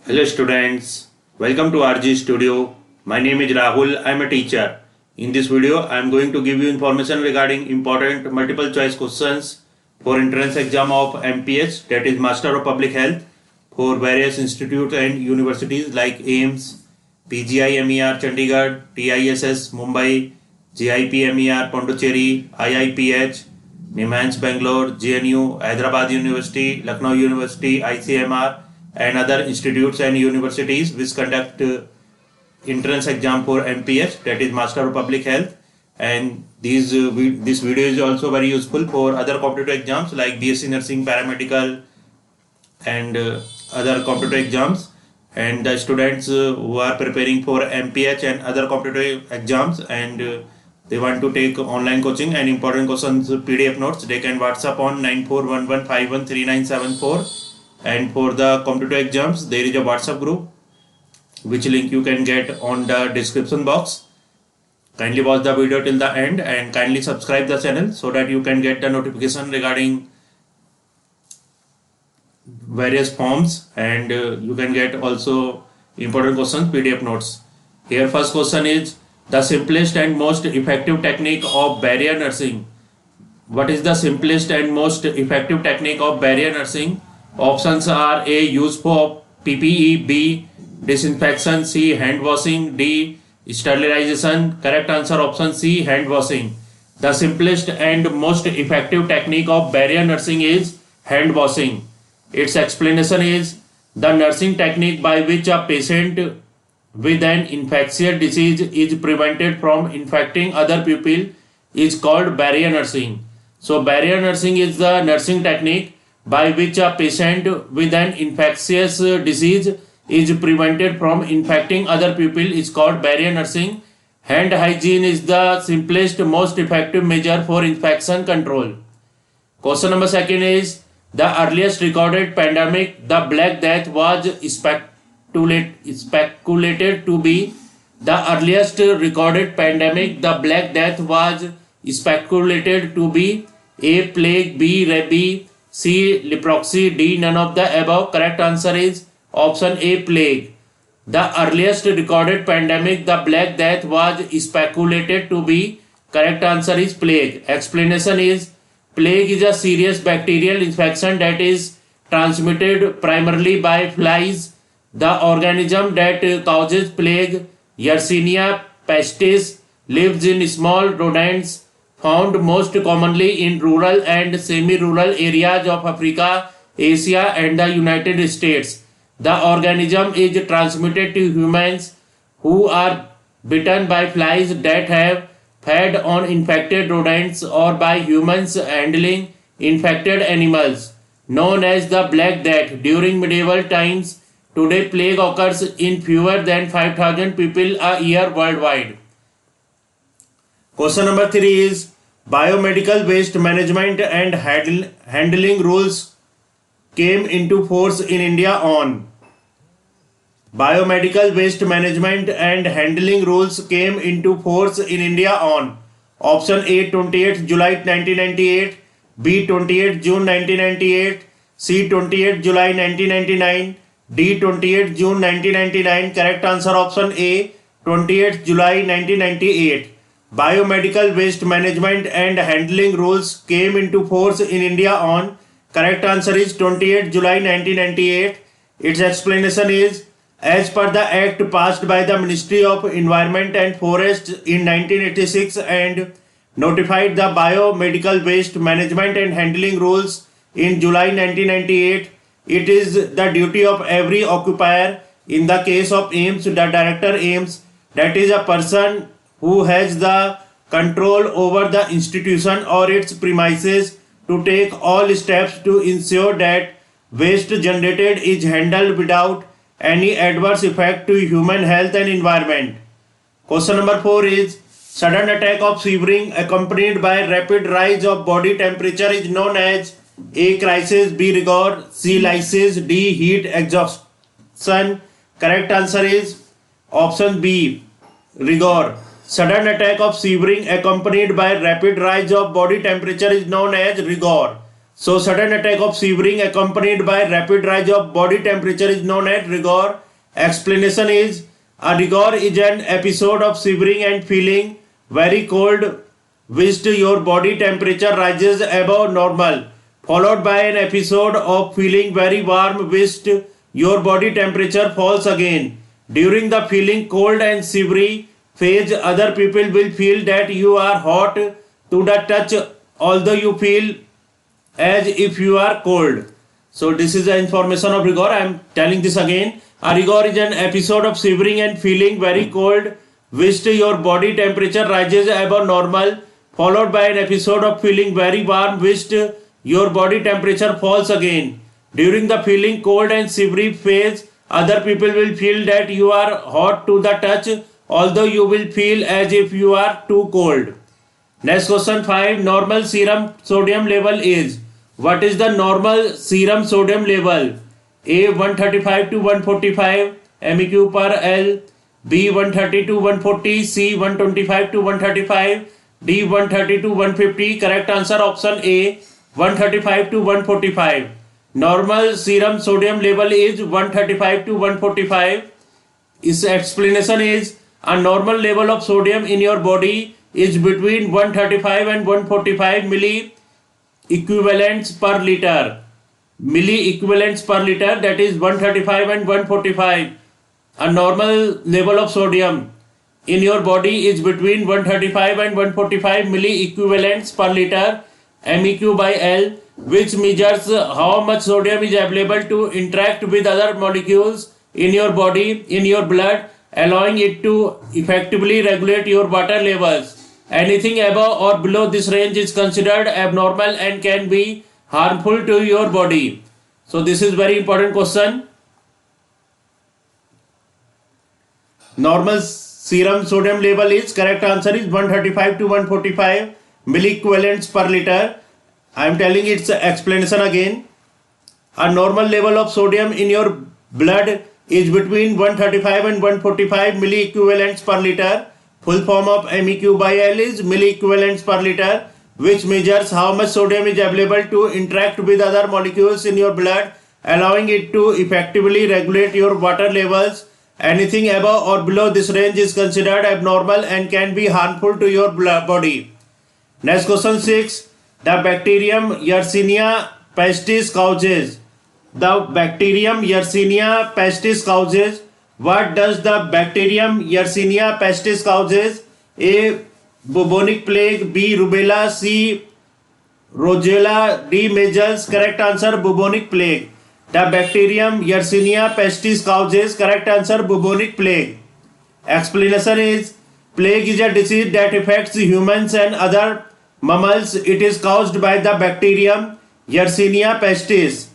Hello students, welcome to RG Studio. My name is Rahul, I am a teacher. In this video, I am going to give you information regarding important multiple choice questions for entrance exam of MPH, that is Master of Public Health, for various institutes and universities like AIMS, PGI MER Chandigarh, TISS Mumbai, GIP MER Pondicherry, IIPH, NIMHANS Bangalore, GNU, Hyderabad University, Lucknow University, ICMR, and other institutes and universities which conduct entrance exam for MPH, that is Master of Public Health. And this video is also very useful for other competitive exams like BSc Nursing, Paramedical, and other competitive exams. And the students who are preparing for MPH and other competitive exams and they want to take online coaching and important questions PDF notes, they can WhatsApp on 9411513974. And for the competitive exams, there is a WhatsApp group, which link you can get on the description box. Kindly watch the video till the end and kindly subscribe the channel so that you can get the notification regarding various forms, and you can get also important questions PDF notes. Here first question is the simplest and most effective technique of barrier nursing. What is the simplest and most effective technique of barrier nursing? Options are A. Use for PPE, B. Disinfection, C. Hand washing, D. Sterilization. Correct answer option C. Hand washing. The simplest and most effective technique of barrier nursing is hand washing. Its explanation is the nursing technique by which a patient with an infectious disease is prevented from infecting other people is called barrier nursing. So barrier nursing is the nursing technique by which a patient with an infectious disease is prevented from infecting other people is called barrier nursing. Hand hygiene is the simplest, most effective measure for infection control. Question number second is the earliest recorded pandemic, the Black Death, was speculated to be the earliest recorded pandemic. The Black Death was speculated to be A. Plague, B. Rabies, C. Leprosy, D. None of the above. Correct answer is option A. Plague. The earliest recorded pandemic, the Black Death, was speculated to be. Correct answer is plague. Explanation is plague is a serious bacterial infection that is transmitted primarily by flies. The organism that causes plague, Yersinia pestis, lives in small rodents found most commonly in rural and semi-rural areas of Africa, Asia, and the United States. The organism is transmitted to humans who are bitten by flies that have fed on infected rodents or by humans handling infected animals, known as the Black Death. During medieval times, today plague occurs in fewer than 5,000 people a year worldwide. Question number 3 is biomedical waste management and handling rules came into force in India on. Biomedical waste management and handling rules came into force in India on. Option A 28 July 1998, B 28 June 1998, C 28 July 1999, D 28 June 1999. Correct answer option A 28 July 1998. Biomedical waste management and handling rules came into force in India on. Correct answer is 28 July 1998. Its explanation is as per the act passed by the Ministry of Environment and Forests in 1986 and notified the biomedical waste management and handling rules in July 1998, it is the duty of every occupier. In the case of AIMS, the director AIMS, that is a person who has the control over the institution or its premises, to take all steps to ensure that waste generated is handled without any adverse effect to human health and environment. Question number 4 is sudden attack of shivering accompanied by rapid rise of body temperature is known as A. Crisis, B. Rigor, C. Lysis, D. Heat exhaustion. Correct answer is option B. Rigor. Sudden attack of shivering accompanied by rapid rise of body temperature is known as rigor. So sudden attack of shivering accompanied by rapid rise of body temperature is known as rigor. Explanation is a rigor is an episode of shivering and feeling very cold whilst your body temperature rises above normal, followed by an episode of feeling very warm whilst your body temperature falls again. During the feeling cold and shivery phase, other people will feel that you are hot to the touch, although you feel as if you are cold. So this is the information of rigor. I am telling this again. A rigor is an episode of shivering and feeling very cold whilst your body temperature rises above normal, followed by an episode of feeling very warm whilst your body temperature falls again. During the feeling cold and shivery phase, other people will feel that you are hot to the touch, although you will feel as if you are too cold. Next question 5. Normal serum sodium level is. What is the normal serum sodium level? A 135 to 145 MEQ per L, B 130 to 140, C 125 to 135, D 130 to 150. Correct answer option A 135 to 145. Normal serum sodium level is 135 to 145. Its explanation is a normal level of sodium in your body is between 135 and 145 milli equivalents per liter. Milli equivalents per liter, that is 135 and 145. A normal level of sodium in your body is between 135 and 145 milli equivalents per liter MEQ by L, which measures how much sodium is available to interact with other molecules in your body, in your blood, allowing it to effectively regulate your water levels. Anything above or below this range is considered abnormal and can be harmful to your body. So this is very important question. Normal serum sodium level is, correct answer is 135 to 145 milliequivalents per liter. I am telling its explanation again. A normal level of sodium in your blood is between 135 and 145 milliequivalents per liter. Full form of MEQ by L is milliequivalents per liter, which measures how much sodium is available to interact with other molecules in your blood, allowing it to effectively regulate your water levels. Anything above or below this range is considered abnormal and can be harmful to your body. Next question 6. The bacterium Yersinia pestis causes. The bacterium Yersinia pestis causes. What does the bacterium Yersinia pestis causes? A. Bubonic plague, B. Rubella, C. Rogella, D. measles. Correct answer bubonic plague. The bacterium Yersinia pestis causes. Correct answer bubonic plague. Explanation is plague is a disease that affects humans and other mammals. It is caused by the bacterium Yersinia pestis.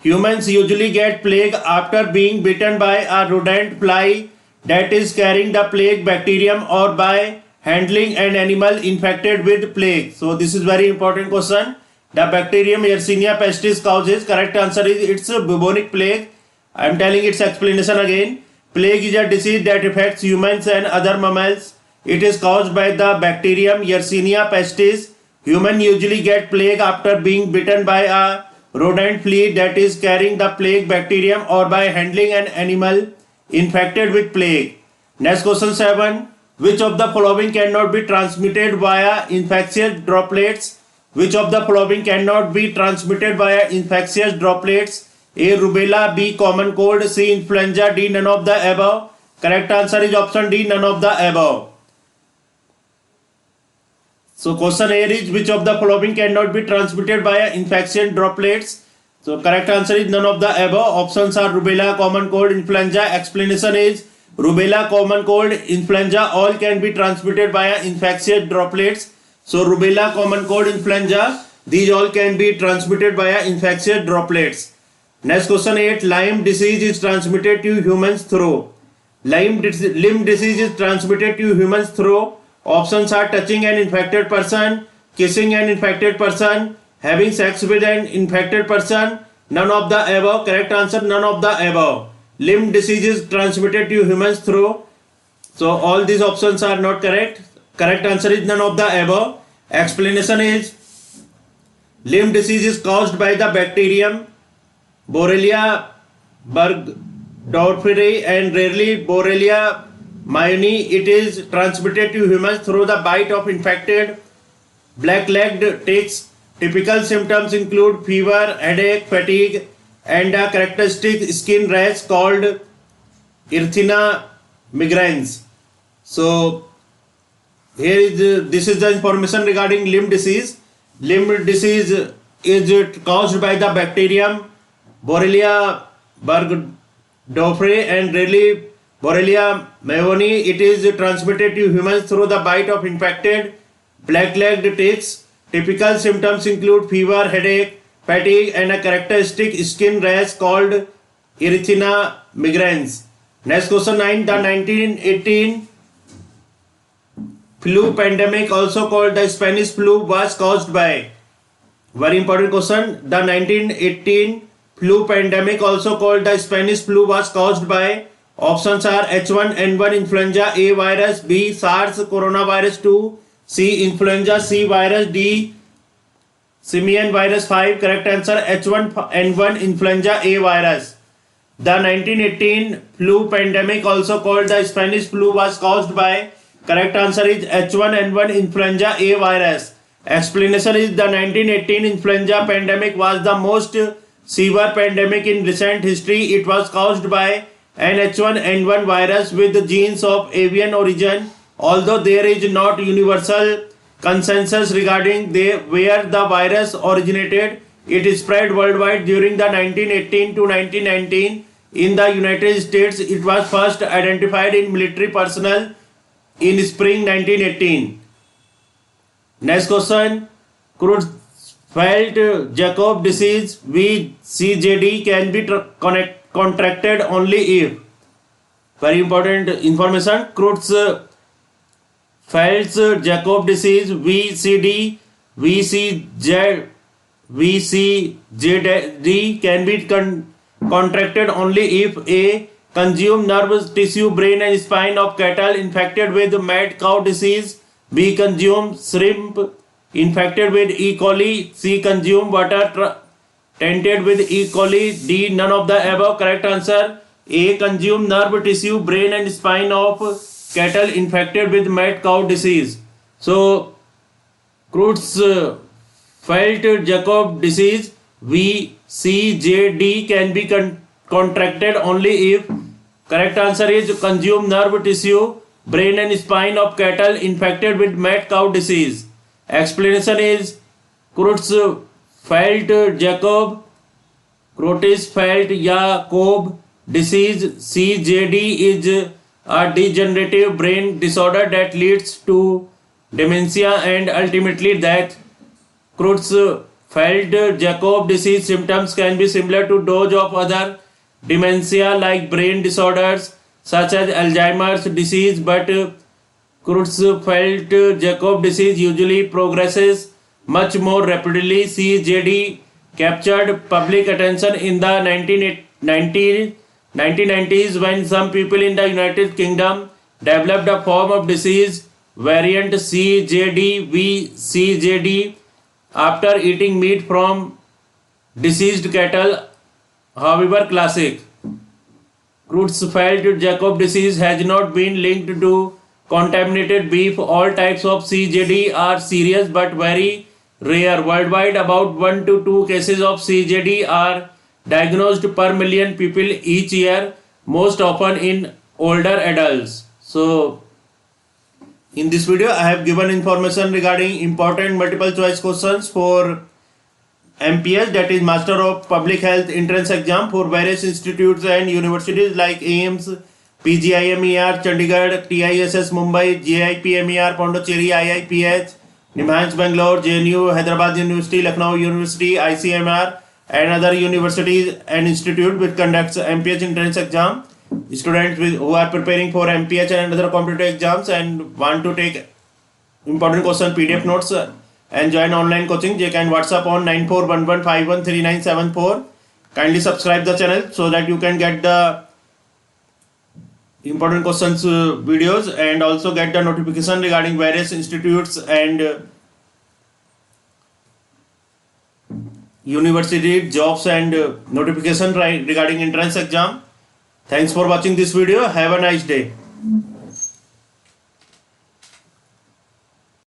Humans usually get plague after being bitten by a rodent fly that is carrying the plague bacterium or by handling an animal infected with plague. So this is very important question. The bacterium Yersinia pestis causes. Correct answer is it's a bubonic plague. I am telling its explanation again. Plague is a disease that affects humans and other mammals. It is caused by the bacterium Yersinia pestis. Humans usually get plague after being bitten by a rodent flea that is carrying the plague bacterium or by handling an animal infected with plague. Next question 7. Which of the following cannot be transmitted via infectious droplets? Which of the following cannot be transmitted via infectious droplets? A. Rubella, B. Common cold, C. Influenza, D. None of the above. Correct answer is option D. None of the above. So question here is which of the following cannot be transmitted via infection droplets? So correct answer is none of the above. Options are rubella, common cold, influenza. Explanation is rubella, common cold, influenza all can be transmitted via infectious droplets. So rubella, common cold, influenza, these all can be transmitted via infectious droplets. Next question 8. Lyme disease is transmitted to humans through. Lyme disease is transmitted to humans through. Options are touching an infected person, kissing an infected person, having sex with an infected person. None of the above. Correct answer none of the above. Lyme disease is transmitted to humans through. So all these options are not correct. Correct answer is none of the above. Explanation is limb disease is caused by the bacterium Borrelia burgdorferi and rarely Borrelia myoni. It is transmitted to humans through the bite of infected black-legged ticks. Typical symptoms include fever, headache, fatigue, and a characteristic skin rash called erythema migrans. So here is this is the information regarding limb disease. Limb disease is caused by the bacterium Borrelia burgdorferi and rarely Borrelia myoni. It is transmitted to humans through the bite of infected black-legged ticks. Typical symptoms include fever, headache, fatigue, and a characteristic skin rash called erythema migrans. Next question 9. The 1918 flu pandemic, also called the Spanish flu, was caused by. Very important question. The 1918 flu pandemic, also called the Spanish flu, was caused by. Options are H1N1 influenza A virus, B SARS coronavirus 2, C influenza C virus, D simian virus 5. Correct answer H1N1 influenza A virus. The 1918 flu pandemic, also called the Spanish flu, was caused by. Correct answer is H1N1 influenza A virus. Explanation is the 1918 influenza pandemic was the most severe pandemic in recent history. It was caused by an H1N1 virus with genes of avian origin. Although there is not universal consensus regarding where the virus originated, it spread worldwide during the 1918 to 1919. In the United States, it was first identified in military personnel in spring 1918. Next question. Creutzfeldt-Jakob disease (CJD) can be contracted only if. Very important information. Creutzfeldt-Jakob disease VCJD can be contracted only if A. Consume nerve tissue, brain and spine of cattle infected with mad cow disease. B. Consume shrimp infected with E. coli. C. Consume water tainted with E. coli. D. None of the above. Correct answer A. Consume nerve tissue, brain and spine of cattle infected with mad cow disease. So Creutzfeldt-Jakob disease VCJD can be contracted only if. Correct answer is consume nerve tissue, brain and spine of cattle infected with mad cow disease. Explanation is Creutzfeldt-Jakob disease CJD is a degenerative brain disorder that leads to dementia and ultimately death. Creutzfeldt-Jakob disease symptoms can be similar to those of other dementia like brain disorders such as Alzheimer's disease, but Creutzfeldt-Jakob disease usually progresses much more rapidly. CJD captured public attention in the 1990s when some people in the United Kingdom developed a form of disease variant CJD after eating meat from deceased cattle. However, classic Creutzfeldt-Jakob disease has not been linked to contaminated beef. All types of CJD are serious but very rare. Worldwide, about 1 to 2 cases of CJD are diagnosed per million people each year, most often in older adults. So, in this video, I have given information regarding important multiple choice questions for MPS, that is Master of Public Health entrance exam, for various institutes and universities like AIIMS, PGIMER, Chandigarh, TISS, Mumbai, JIPMER, Pondicherry, IIPH, NIMHANS, Bangalore, JNU, Hyderabad University, Lucknow University, ICMR, and other universities and institute which conducts MPH entrance exam. Students who are preparing for MPH and other competitive exams and want to take important question PDF notes and join online coaching, they can WhatsApp on 9411513974. Kindly subscribe the channel so that you can get the important questions videos, and also get the notification regarding various institutes and university jobs and notification regarding entrance exam. Thanks for watching this video. Have a nice day.